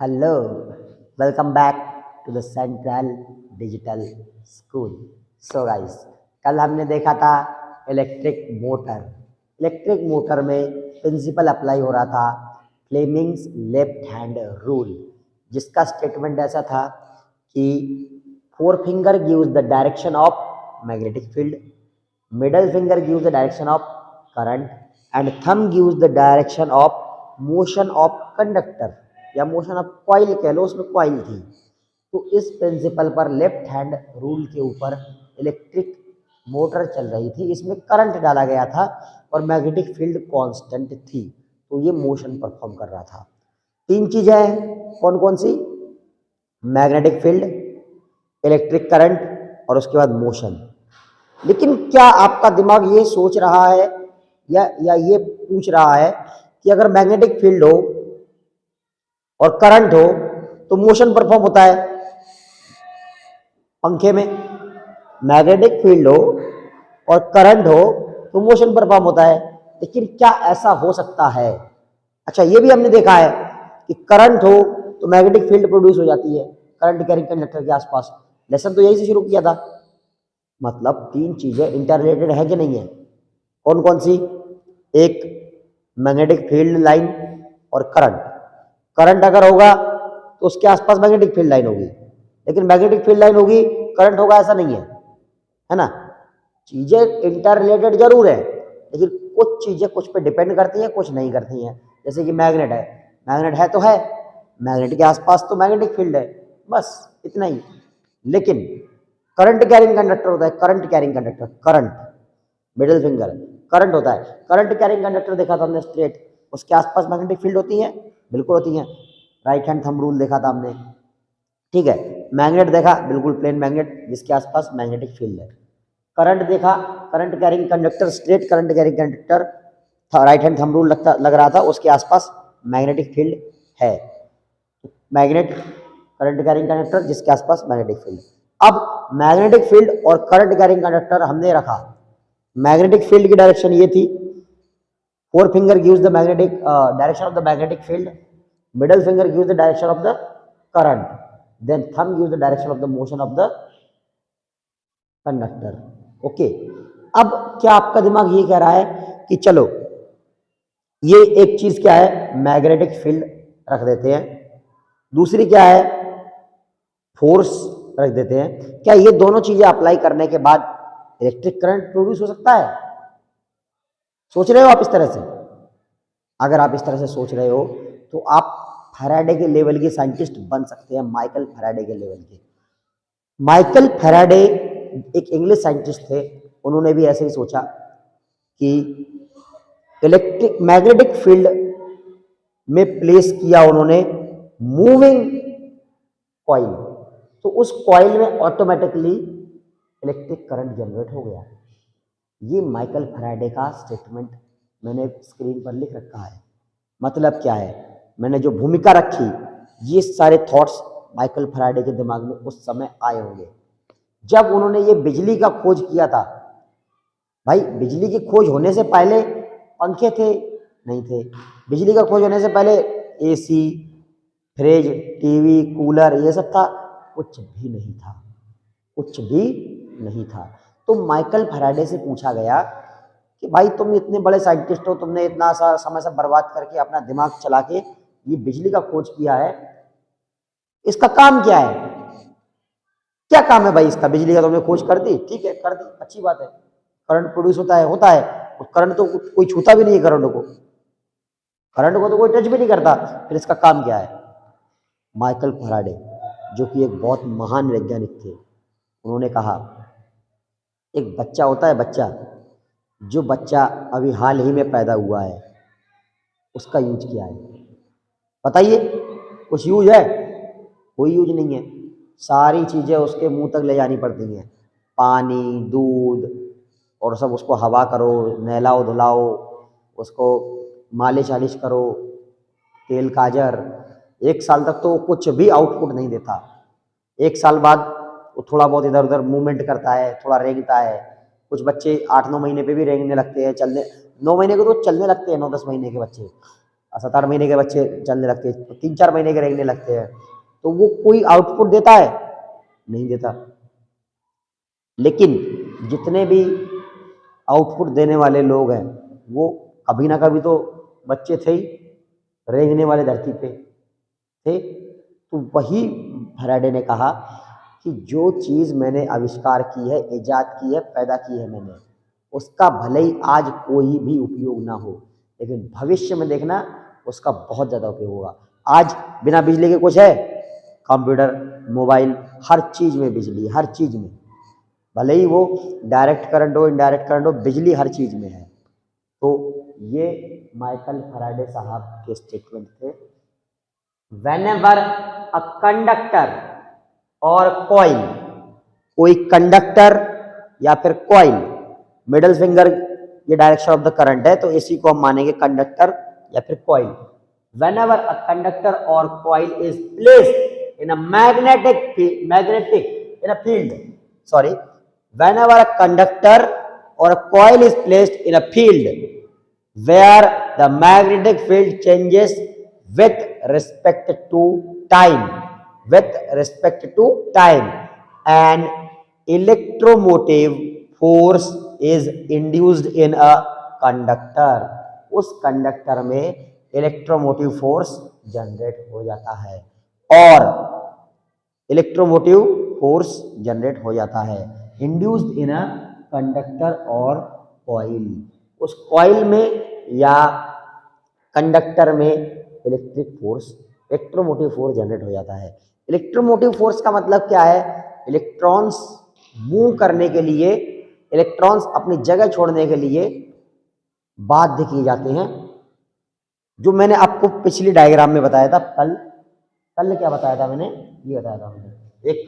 Hello, welcome back to the central digital school. So guys, कल हमने देखा था इलेक्ट्रिक मोटर। इलेक्ट्रिक मोटर में प्रिंसिपल अप्लाई हो रहा था फ्लेमिंग्स लेफ्ट हैंड रूल, जिसका स्टेटमेंट ऐसा था कि forefinger gives the direction of magnetic field, middle finger gives the direction of current and thumb gives the direction of motion of conductor या motion of coil कह लो, उसमें coil थी। तो इस प्रिंसिपल पर लेफ्ट हैंड रूल के ऊपर इलेक्ट्रिक मोटर चल रही थी। इसमें करंट डाला गया था और मैग्नेटिक फील्ड कांस्टेंट थी, तो ये मोशन परफॉर्म कर रहा था। तीन चीजें हैं, कौन कौन सी? मैग्नेटिक फील्ड, इलेक्ट्रिक करंट और उसके बाद मोशन। लेकिन क्या आपका दिमाग ये सोच रहा है या ये पूछ रहा है कि अगर मैग्नेटिक फील्ड हो और करंट हो तो मोशन परफॉर्म होता है? पंखे में मैग्नेटिक फील्ड हो और करंट हो तो मोशन परफॉर्म होता है, लेकिन क्या ऐसा हो सकता है? अच्छा, ये भी हमने देखा है कि करंट हो तो मैग्नेटिक फील्ड प्रोड्यूस हो जाती है करंट कैरिंग कंडक्टर के आसपास। लेसन तो यही से शुरू किया था। मतलब तीन चीजें इंटररिलेटेड है कि नहीं है? कौन कौन सी? एक मैग्नेटिक फील्ड लाइन और करंट। करंट अगर होगा तो उसके आसपास मैग्नेटिक फील्ड लाइन होगी, लेकिन मैग्नेटिक फील्ड लाइन होगी करंट होगा ऐसा नहीं है ना? चीजें इंटर रिलेटेड जरूर है, लेकिन कुछ चीजें कुछ पे डिपेंड करती हैं, कुछ नहीं करती हैं। जैसे कि मैग्नेट है तो है, मैग्नेट के आसपास तो मैग्नेटिक फील्ड है, बस इतना ही। लेकिन करंट कैरिंग कंडक्टर होता है, current carrying conductor, current middle finger current होता है। करंट कैरिंग कंडक्टर देखा था हमने स्ट्रेट, उसके आसपास मैग्नेटिक फील्ड होती है, बिल्कुल होती है। राइट हैंड थंब रूल देखा था हमने, ठीक है। मैग्नेट देखा, बिल्कुल प्लेन मैग्नेट जिसके आसपास मैग्नेटिक फील्ड है। करंट देखा, current carrying conductor, straight current carrying conductor, right hand thumb rule लग रहा था, उसके आसपास मैग्नेटिक फील्ड है। मैग्नेट करंट कैरिंग कंडक्टर जिसके आसपास मैग्नेटिक फील्ड। अब मैग्नेटिक फील्ड और करंट कैरिंग कंडक्टर हमने रखा। मैग्नेटिक फील्ड की डायरेक्शन ये थी, forefinger gives the magnetic direction of the magnetic field, middle finger gives the direction of the current, then thumb gives the direction of the motion of the conductor. Okay, अब क्या आपका दिमाग ये कह रहा है कि चलो ये एक चीज क्या है, मैग्नेटिक फील्ड रख देते हैं, दूसरी क्या है, फोर्स रख देते हैं। क्या ये दोनों चीजें अप्लाई करने के बाद इलेक्ट्रिक करंट प्रोड्यूस हो सकता है? सोच रहे हो आप इस तरह से? अगर आप इस तरह से सोच रहे हो तो आप फैराडे के लेवल के साइंटिस्ट बन सकते हैं, माइकल फैराडे के लेवल के। माइकल फैराडे एक इंग्लिश साइंटिस्ट थे, उन्होंने भी ऐसे ही सोचा कि इलेक्ट्रिक मैग्नेटिक फील्ड में प्लेस किया उन्होंने मूविंग कॉइल, तो उस कॉइल में ऑटोमेटिकली इलेक्ट्रिक करंट जनरेट हो गया। ये माइकल फैराडे का स्टेटमेंट मैंने स्क्रीन पर लिख रखा है। मतलब क्या है, मैंने जो भूमिका रखी, ये सारे थॉट्स माइकल फैराडे के दिमाग में उस समय आए होंगे जब उन्होंने ये बिजली का खोज किया था। भाई, बिजली की खोज होने से पहले पंखे थे? नहीं थे। बिजली का खोज होने से पहले एसी, फ्रिज, टीवी, कूलर, ये सब था? कुछ भी नहीं था, कुछ भी नहीं था। तो माइकल फैराडे से पूछा गया कि भाई तुम इतने बड़े साइंटिस्ट हो, तुमने इतना सा समय से बर्बाद करके अपना दिमाग चला के ये बिजली का खोज किया है, इसका काम क्या है? क्या काम है भाई इसका? बिजली का तुमने खोज कर दी, ठीक है, कर दी, अच्छी बात है। करंट प्रोड्यूस होता है। और करंट तो कोई छूता भी नहीं है, करंट को तो कोई टच भी नहीं करता, फिर इसका काम क्या है? माइकल फैराडे, जो कि एक बहुत महान वैज्ञानिक थे, उन्होंने कहा एक बच्चा होता है, जो बच्चा अभी हाल ही में पैदा हुआ है, उसका यूज क्या है? बताइए, कुछ यूज है? कोई यूज नहीं है। सारी चीजें उसके मुंह तक ले जानी पड़ती हैं, पानी, दूध, और सब उसको हवा करो, नहलाओ धुलाओ, उसको मालिश आलिश करो, तेल काजर। 1 साल तक तो कुछ भी आउटपुट नहीं देता। 1 साल बाद वो थोड़ा बहुत इधर उधर मूवमेंट करता है, थोड़ा रेंगता है। कुछ बच्चे 8-9 महीने पे भी रेंगने लगते हैं, चलने 9 महीने के तो चलने लगते हैं, 9-10 महीने के बच्चे। 7-8 महीने के बच्चे चलने लगते हैं, तो 3-4 महीने के रेंगने लगते हैं, तो वो कोई आउटपुट देता है? नहीं देता। लेकिन जितने भी आउटपुट देने वाले लोग हैं वो कभी ना कभी तो बच्चे थे ही, रेंगने वाले धरती पे थे। तो वही फैराडे ने कहा कि जो चीज़ मैंने आविष्कार की है, ईजाद की है, पैदा की है मैंने, उसका भले ही आज कोई भी उपयोग ना हो, लेकिन भविष्य में देखना उसका बहुत ज़्यादा उपयोग होगा। आज बिना बिजली के कुछ है? कंप्यूटर, मोबाइल, हर चीज़ में बिजली, हर चीज़ में, भले ही वो डायरेक्ट करंट हो, इनडायरेक्ट करंट हो, बिजली हर चीज़ में है। तो ये माइकल फैराडे साहब के स्टेटमेंट थे। Whenever a conductor और कॉइल, कोई कंडक्टर या फिर कॉइल, मिडल फिंगर ये डायरेक्शन ऑफ द करंट है, तो इसी को हम मानेंगे कंडक्टर या फिर coil. Whenever a conductor or coil is placed in a whenever a conductor or a coil is placed in a field where the magnetic field changes with respect to time, and electromotive force is induced in a conductor, उस conductor में electromotive force generate हो जाता है, और electromotive force generate हो जाता है induced in a conductor और कॉइल। उस कॉइल में या कंडक्टर में इलेक्ट्रोमोटिव फोर्स जनरेट हो जाता है। इलेक्ट्रोमोटिव फोर्स का मतलब क्या है? इलेक्ट्रॉन्स मूव करने के लिए, इलेक्ट्रॉन्स अपनी जगह छोड़ने के लिए बाध्य किए जाते हैं। जो मैंने आपको पिछली डायग्राम में बताया था, कल क्या बताया था मैंने? ये बताया था मैंने एक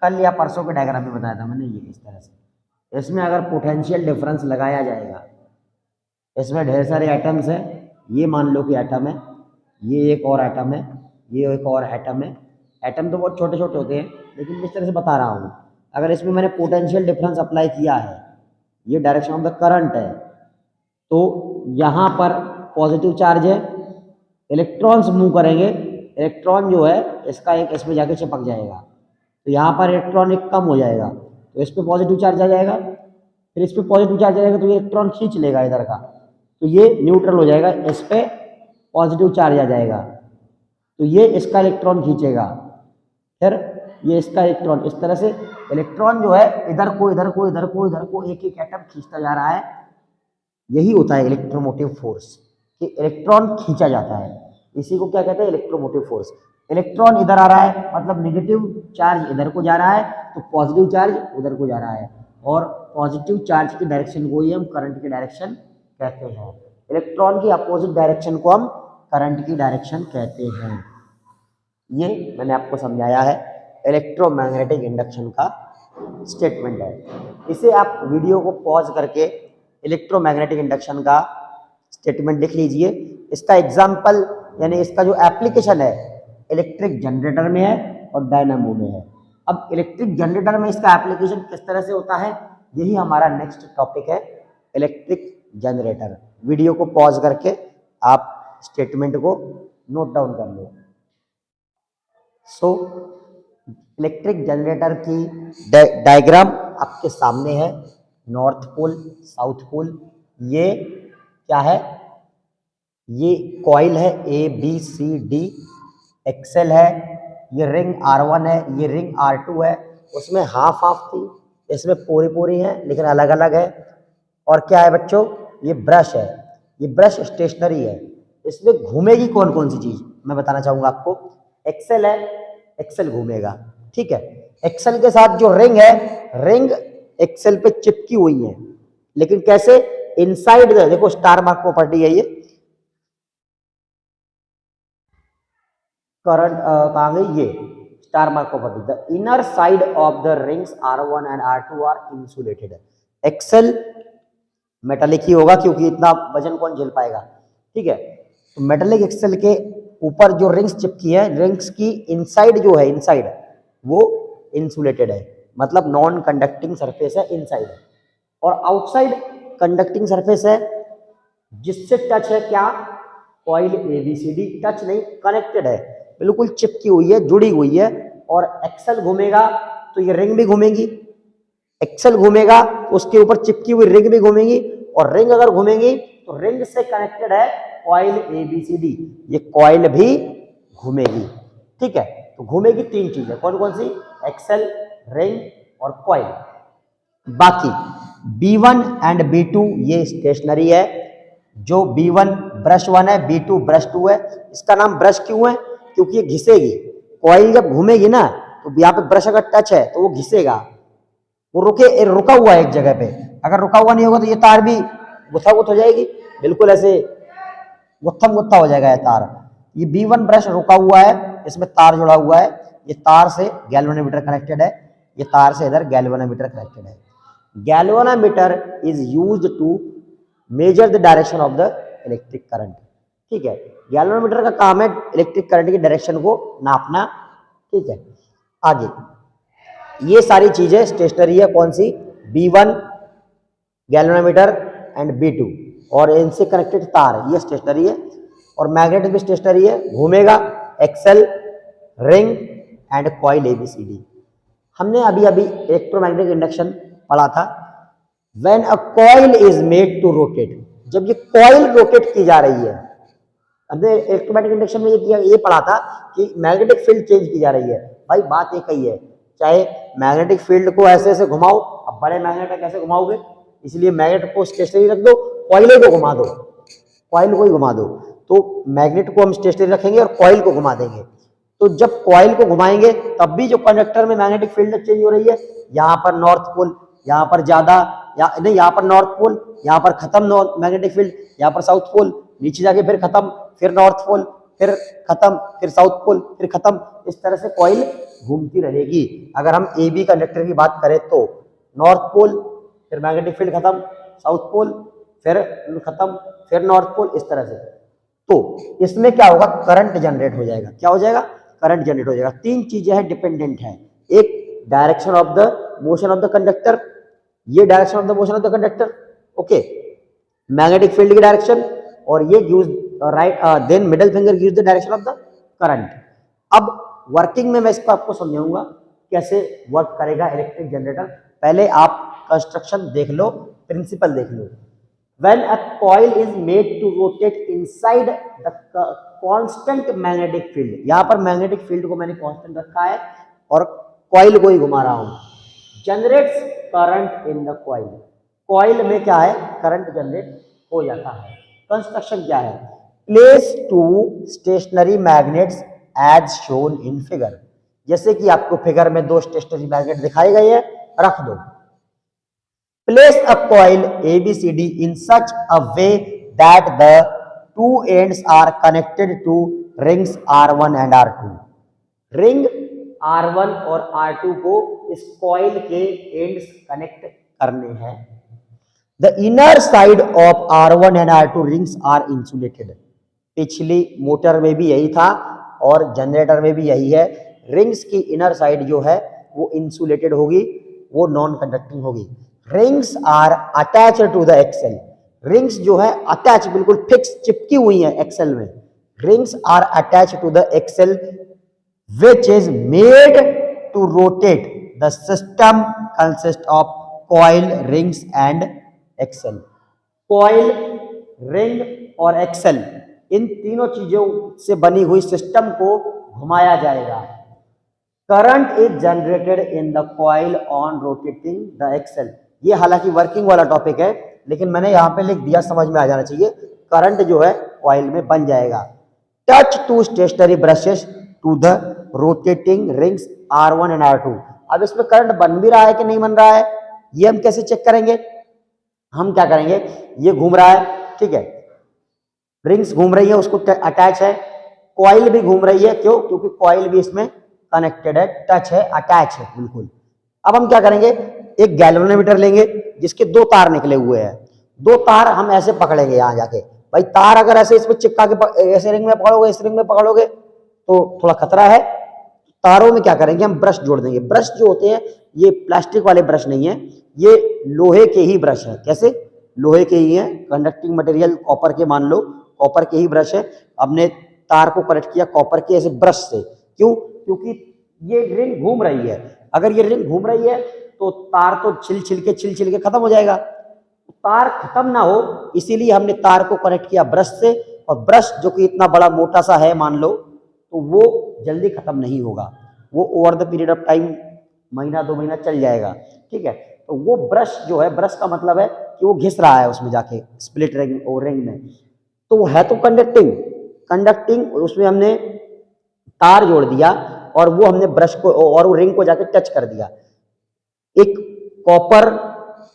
कल या परसों के डायग्राम में बताया था मैंने, ये इस तरह से। इसमें अगर पोटेंशियल डिफरेंस लगाया जाएगा, इसमें ढेर सारे एटम्स हैं, ये मान लो कि एटम है, ये एक और एटम है, ये एक और एटम है। एटम तो बहुत छोटे छोटे होते हैं, लेकिन इस तरह से बता रहा हूँ। अगर इसमें मैंने पोटेंशियल डिफरेंस अप्लाई किया है, ये डायरेक्शन ऑफ द करंट है, तो यहाँ पर पॉजिटिव चार्ज है, इलेक्ट्रॉन्स मूव करेंगे, इलेक्ट्रॉन जो है इसका एक इसमें जाके चिपक जाएगा, तो यहाँ पर इलेक्ट्रॉन एक कम हो जाएगा, तो इस पर पॉजिटिव चार्ज आ जाएगा, फिर इस पर पॉजिटिव चार्ज आ जाएगा, तो ये इलेक्ट्रॉन खींच लेगा इधर का, तो ये न्यूट्रल हो जाएगा, इस पर पॉजिटिव चार्ज आ जाएगा, तो ये इसका इलेक्ट्रॉन खींचेगा, फिर ये इसका इलेक्ट्रॉन, इस तरह से इलेक्ट्रॉन जो है इधर को इधर को इधर को इधर को एक एक एटम खींचता जा रहा है। यही होता है इलेक्ट्रोमोटिव फोर्स, कि इलेक्ट्रॉन खींचा जाता है। इसी को क्या कहते हैं? Electromotive force. इलेक्ट्रॉन इधर आ रहा है, मतलब नेगेटिव चार्ज इधर को जा रहा है, तो पॉजिटिव चार्ज उधर को जा रहा है, और पॉजिटिव चार्ज की डायरेक्शन को ही हम करंट की डायरेक्शन कहते हैं। इलेक्ट्रॉन की अपोजिट डायरेक्शन को हम करंट की डायरेक्शन कहते हैं। ये मैंने आपको समझाया है, इलेक्ट्रोमैग्नेटिक इंडक्शन का स्टेटमेंट है। इसे आप वीडियो को पॉज करके इलेक्ट्रोमैग्नेटिक इंडक्शन का स्टेटमेंट लिख लीजिए। इसका एग्जाम्पल यानी इसका जो एप्लीकेशन है इलेक्ट्रिक जनरेटर में है और डायनामो में है। अब इलेक्ट्रिक जनरेटर में इसका एप्लीकेशन किस तरह से होता है, यही हमारा नेक्स्ट टॉपिक है, इलेक्ट्रिक जनरेटर। वीडियो को पॉज करके आप स्टेटमेंट को नोट डाउन कर लो। सो इलेक्ट्रिक जनरेटर की डायग्राम आपके सामने है। नॉर्थ पोल, साउथ पोल, ये क्या है? ये कॉइल है ABCD, एक्सेल है, ये रिंग R1 है, ये रिंग R2 है। उसमें हाफ हाफ थी, इसमें पूरी पूरी है लेकिन अलग अलग है। और क्या है बच्चों? ये ब्रश है, ये ब्रश स्टेशनरी है। इसमें घूमेगी कौन कौन सी चीज मैं बताना चाहूंगा आपको। एक्सेल है, एक्सेल घूमेगा, ठीक है। एक्सेल के साथ जो रिंग है, रिंग एक्सेल पे चिपकी हुई है, लेकिन कैसे? इनसाइड देखो, स्टार मार्क प्रॉपर्टी है ये। करंट कहाँ गई? ये star mark property. The inner side of the rings R1 and R2 are insulated. Axle metallic ही होगा क्योंकि इतना वजन कौन झेल पाएगा, ठीक है। तो मेटालिक एक्सेल के ऊपर जो रिंग्स चिपकी है, रिंग्स की इनसाइड जो है, इनसाइड वो इंसुलेटेड है, मतलब नॉन कंडक्टिंग सरफेस है इनसाइड, और आउटसाइड कंडक्टिंग सरफेस है, जिससे टच है क्या? कॉइल ABCD टच नहीं, कनेक्टेड है, बिल्कुल चिपकी हुई है, जुड़ी हुई है। और एक्सेल घूमेगा तो ये रिंग भी घूमेगी, एक्सेल घूमेगा तो उसके ऊपर चिपकी हुई रिंग भी घूमेगी, और रिंग अगर घूमेगी तो रिंग से कनेक्टेड है कॉइल ABCD, ये कॉइल भी घूमेगी। ठीक है, तो घूमेगी तीन चीजें, कौन कौन सी? एक्सेल, रिंग और कॉइल। बाकी B1 एंड B2 ये स्टेशनरी है। जो B1 ब्रश 1 है, B2 ब्रश 2 है। इसका नाम ब्रश क्यों है? क्योंकि ये घिसेगी, कॉइल जब घूमेगी ना तो यहाँ पे ब्रश अगर टच है तो वो घिसेगा, वो रुका हुआ है एक जगह पे। अगर रुका हुआ नहीं होगा तो ये तार भी गुत्था गुत्थ हो जाएगी, बिल्कुल ऐसे गुत्थम गुत्था हो जाएगा ये तार। ये B1 ब्रश रुका हुआ है, इसमें तार जुड़ा हुआ है, ये तार से गैल्वेनोमीटर कनेक्टेड है, ये तार से इधर गैल्वेनोमीटर कनेक्टेड है। Galvanometer is used to measure the direction of the electric current. ठीक है, गैल्वेनोमीटर का काम है इलेक्ट्रिक करंट की डायरेक्शन को नापना। ठीक है, आगे ये सारी चीजें स्टेशनरी है, कौन सी? B1 गैल्वेनोमीटर एंड B2, और इनसे कनेक्टेड तार, ये स्टेशनरी है। और मैग्नेट भी स्टेशनरी है, घूमेगा, axle, ring and coil ABCD। हमने अभी अभी इलेक्ट्रोमैग्नेटिक इंडक्शन पढ़ा था। When a coil is made to rotate, जब ये कॉइल रोटेट की जा रही है, हमने इलेक्ट्रोमैग्नेटिक इंडक्शन में ये पढ़ा था कि मैग्नेटिक फील्ड चेंज की जा रही है। भाई बात एक ही है, चाहे मैग्नेटिक फील्ड को ऐसे ऐसे घुमाओ, अब बड़े मैग्नेट है कैसे घुमाओगे, इसलिए मैग्नेट को स्टेशनरी रख दो, कॉइल को घुमा दो, कॉइल को ही घुमा दो। तो मैग्नेट को हम स्टेशनरी रखेंगे और कॉइल को घुमा देंगे। तो जब कॉइल को घुमाएंगे तब भी जो कंडक्टर में मैग्नेटिक फील्ड चेंज हो रही है, यहाँ पर नॉर्थ पोल, यहाँ पर ज्यादा, नहीं यहाँ पर नॉर्थ पोल, यहाँ पर खत्म मैग्नेटिक फील्ड, यहाँ पर साउथ पोल, नीचे जाके फिर खत्म, फिर नॉर्थ पोल, फिर खत्म, फिर साउथ पोल, फिर खत्म। इस तरह से कॉइल घूमती रहेगी। अगर हम AB कंडक्टर की बात करें तो नॉर्थ पोल, फिर मैग्नेटिक फील्ड खत्म, साउथ पोल, फिर खत्म, फिर नॉर्थ पोल, इस तरह से। तो इसमें क्या होगा? करंट जनरेट हो जाएगा। क्या हो जाएगा? करंट जनरेट हो जाएगा। तीन चीजें हैं डिपेंडेंट है, एक direction of the motion of the conductor, ये direction of the motion of the conductor, okay, magnetic field की डायरेक्शन, और ये use right, then middle finger use the direction of the current. अब वर्किंग में मैं इसको आपको समझाऊंगा कैसे वर्क करेगा इलेक्ट्रिक जनरेटर। पहले आप कंस्ट्रक्शन देख लो, प्रिंसिपल देख लो। When a coil is made to rotate inside the constant magnetic field, यहाँ पर मैग्नेटिक फील्ड को मैंने कांस्टेंट रखा है और कॉइल को ही घुमा रहा हूं, generates current in the coil. Coil में क्या है? करंट जनरेट हो जाता है। कंस्ट्रक्शन क्या है? Place two stationary magnets as shown in figure. जैसे कि आपको फिगर में दो स्टेशनरी मैग्नेट दिखाए गए हैं, रख दो। Place a coil ABCD in such a way that the two ends are connected to rings R1 and R2. Ring R1 और R2 को इस कॉइल के एंड्स कनेक्ट करने हैं। The inner side of R1 and R2 rings are insulated. पिछली motor में भी यही था और जनरेटर में भी यही है। रिंग्स की इनर साइड जो है वो इंसुलेटेड होगी, वो नॉन कंडक्टिंग होगी। Rings are attach to the axle. Rings जो है अटैच, बिल्कुल फिक्स चिपकी हुई है एक्सेल में। Rings are attach to the axle which is made to rotate the system consist of coil, rings and axle. Coil, ring और axle, इन तीनों चीजों से बनी हुई सिस्टम को घुमाया जाएगा। Current is generated in the coil on rotating the axle. ये हालांकि वर्किंग वाला टॉपिक है, लेकिन मैंने यहां पे लिख दिया, समझ में आ जाना चाहिए। करंट जो है कॉइल में बन जाएगा। Touch two stationary brushes to the rotating rings R1 and R2। अब इसमें करंट बन भी रहा है कि नहीं बन रहा है, ये हम कैसे चेक करेंगे? हम क्या करेंगे, ये घूम रहा है, ठीक है, रिंग्स घूम रही है, उसको अटैच है, कॉइल भी घूम रही है। क्यों? क्योंकि कॉइल भी इसमें कनेक्टेड है, टच है, अटैच है बिल्कुल। अब हम क्या करेंगे, एक गैल्वेनोमीटर लेंगे जिसके दो तार निकले हुए हैं। दो तार हम ऐसे पकड़ेंगे, यहां जाके भाई तार अगर ऐसे इसमें चिपका के ऐसे रिंग में पकड़ोगे, इस रिंग में पकड़ोगे तो थोड़ा खतरा है। तारों में क्या करेंगे, हम ब्रश जोड़ देंगे। ब्रश जो होते हैं ये प्लास्टिक वाले ब्रश नहीं है, ये लोहे के ही ब्रश है। कैसे? लोहे के ही है, कंडक्टिंग मटेरियल कॉपर के मान लो, कॉपर के ही ब्रश है, हमने तार को कनेक्ट किया कॉपर के ऐसे ब्रश से। क्यों? क्योंकि ये रिंग घूम रही है, अगर ये रिंग घूम रही है तो तार तो छिल छिल के खत्म हो जाएगा। तार खत्म ना हो इसीलिए हमने तार को कनेक्ट किया ब्रश से, और ब्रश जो कि इतना बड़ा मोटा सा है मान लो, तो वो जल्दी खत्म नहीं होगा, वो over the period of time महीना 2 महीना चल जाएगा। ठीक है, तो वो ब्रश जो है, ब्रश का मतलब है कि वो घिस रहा है उसमें जाके स्प्लिट रिंग और रिंग में, तो वो है तो कंडक्टिंग, उसमें हमने तार जोड़ दिया और वो हमने ब्रश को और वो रिंग को जाके टच कर दिया। एक कॉपर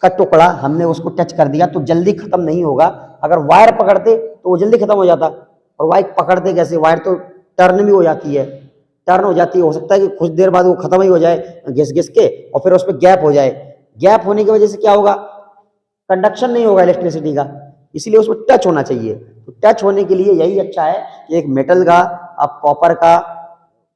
का टुकड़ा हमने उसको टच कर दिया तो जल्दी खत्म नहीं होगा। अगर वायर पकड़ते तो वो जल्दी खत्म हो जाता, और वायर पकड़ते कैसे? वायर तो टर्न भी हो जाती है, हो सकता है कि कुछ देर बाद वो खत्म ही हो जाए घिस के, और फिर उसमें गैप हो जाए। गैप होने की वजह से क्या होगा? कंडक्शन नहीं होगा इलेक्ट्रिसिटी का, इसलिए उसमें टच होना चाहिए। तो टच होने के लिए यही अच्छा है कि एक मेटल का, आप कॉपर का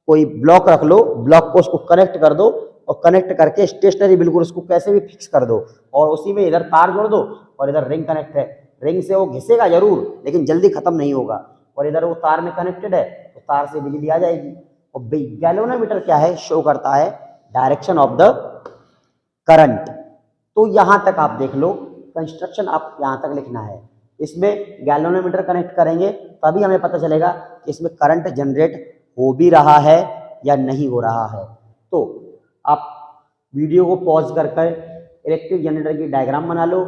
कोई ब्लॉक रख लो, ब्लॉक को उसको कनेक्ट कर दो, और कनेक्ट करके स्टेशनरी बिल्कुल उसको कैसे भी फिक्स कर दो, और उसी में इधर तार जोड़ दो और इधर रिंग कनेक्ट है। रिंग से वो घिसेगा जरूर लेकिन जल्दी खत्म नहीं होगा, और इधर वो तार में कनेक्टेड है तो तार से बिजली आ जाएगी। और गैल्वेनोमीटर क्या है? शो करता है डायरेक्शन ऑफ द करंट। तो यहां तक आप देख लो, कंस्ट्रक्शन आप यहां तक लिखना है। इसमें गैल्वेनोमीटर कनेक्ट करेंगे तभी हमें पता चलेगा कि इसमें करंट जनरेट हो भी रहा है या नहीं हो रहा है। तो आप वीडियो को पॉज कर इलेक्ट्रिक जनरेटर की डायग्राम बना लो,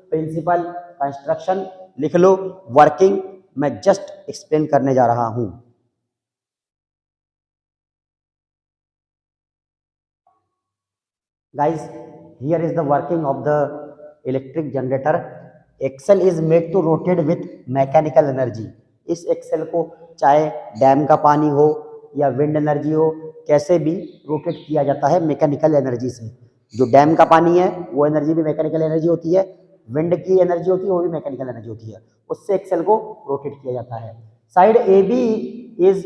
प्रिंसिपल, कंस्ट्रक्शन लिख लो, वर्किंग मैं जस्ट एक्सप्लेन करने जा रहा हूं। Guys, here is the working of the electric generator. Axle is made to rotate with mechanical energy. इस एक्सेल को चाहे डैम का पानी हो या विंड एनर्जी हो, कैसे भी रोटेट किया जाता है मैकेनिकल एनर्जी से। जो डैम का पानी है वो एनर्जी भी मैकेनिकल एनर्जी होती है, विंड की एनर्जी होती है वो भी मैकेनिकल एनर्जी होती है, उससे एक्सेल को रोटेट किया जाता है। Side A B is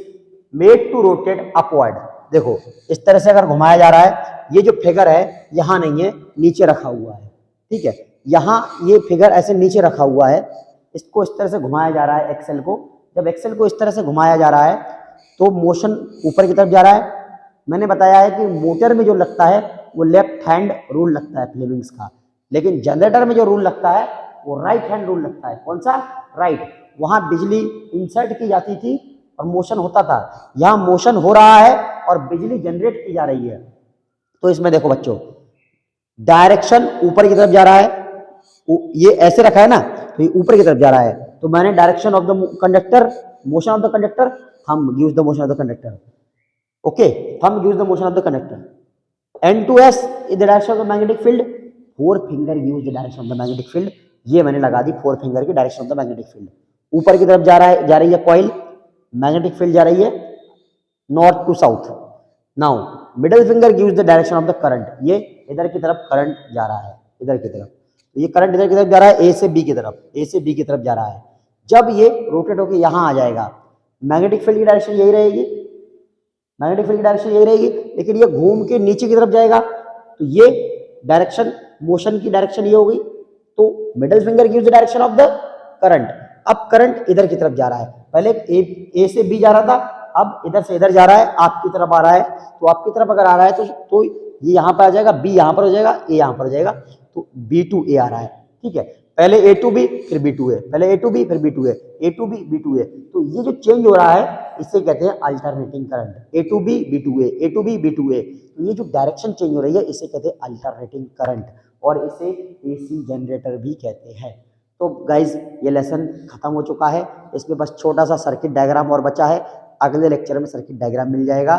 made to rotate upward. देखो इस तरह से अगर घुमाया जा रहा है, ये जो फिगर है यहाँ नहीं है, नीचे रखा हुआ है। ठीक है, यहाँ ये फिगर ऐसे नीचे रखा हुआ है, इसको इस तरह से घुमाया जा रहा है एक्सेल को। जब एक्सेल को इस तरह से घुमाया जा रहा है तो मोशन ऊपर की तरफ जा रहा है। मैंने बताया है कि मोटर में जो लगता है वो लेफ्ट हैंड रूल लगता है फ्लेमिंग्स का, लेकिन जनरेटर में जो रूल लगता है वो राइट हैंड रूल लगता है। कौन सा? राइट। वहां बिजली इंसर्ट की जाती थी और मोशन होता था, यहाँ मोशन हो रहा है और बिजली जनरेट की जा रही है। तो इसमें देखो बच्चों, डायरेक्शन ऊपर की तरफ जा रहा है, ये ऐसे रखा है ना, तो ये ऊपर की तरफ जा रहा है। तो मैंने direction of the conductor, motion of the conductor, thumb gives the motion of the conductor. Okay, thumb gives the motion of the conductor. N2S is the direction of the magnetic field, 4 finger gives the direction of the magnetic field. ये मैंने लगा दी 4 finger की direction of the magnetic field. ऊपर की तरफ जा रही है कॉइल, मैग्नेटिक फील्ड जा रही है north to south. Now middle finger gives the direction of the current, ये इधर की तरफ करंट जा रहा है, इधर की तरफ। तो ये करंट इधर की तरफ जा रहा है, ए से बी की तरफ, ए से बी की तरफ जा रहा है। जब ये रोटेट होकर यहां आ जाएगा, मैग्नेटिक फील्ड की डायरेक्शन यही रहेगी, मैग्नेटिक फील्ड की डायरेक्शन यही रहेगी, लेकिन ये घूम के नीचे की तरफ जाएगा, तो ये डायरेक्शन, मोशन की डायरेक्शन ये होगी। तो middle finger gives the direction of the current. अब करंट इधर की तरफ जा रहा है, पहले ए से बी जा रहा था, अब इधर से इधर जा रहा है, आपकी तरफ आ रहा है। तो आपकी तरफ अगर आ रहा है तो ये यहाँ पर आ जाएगा, बी यहाँ पर हो जाएगा, ए यहाँ पर हो जाएगा, तो बी टू ए आ रहा है। ठीक है, पहले ए टू बी फिर बी टू ए, पहले ए टू बी फिर B to A, A to B B to A. तो ये जो चेंज हो रहा है इसे कहते हैं alternating current, A to B B to A, A to B B to A. तो ये जो डायरेक्शन चेंज हो रही है इसे कहते हैं अल्टरनेटिंग करंट, और इसे एसी जनरेटर भी कहते हैं। तो गाइज ये लेसन खत्म हो चुका है, इसमें बस छोटा सा सर्किट डायग्राम और बचा है। अगले लेक्चर में सर्किट डायग्राम मिल जाएगा।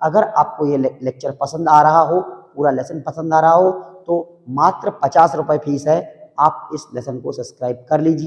अगर आपको ये लेक्चर पसंद आ रहा हो, पूरा लेसन पसंद आ रहा हो, तो मात्र 50 रुपये फीस है, आप इस लेसन को सब्सक्राइब कर लीजिए।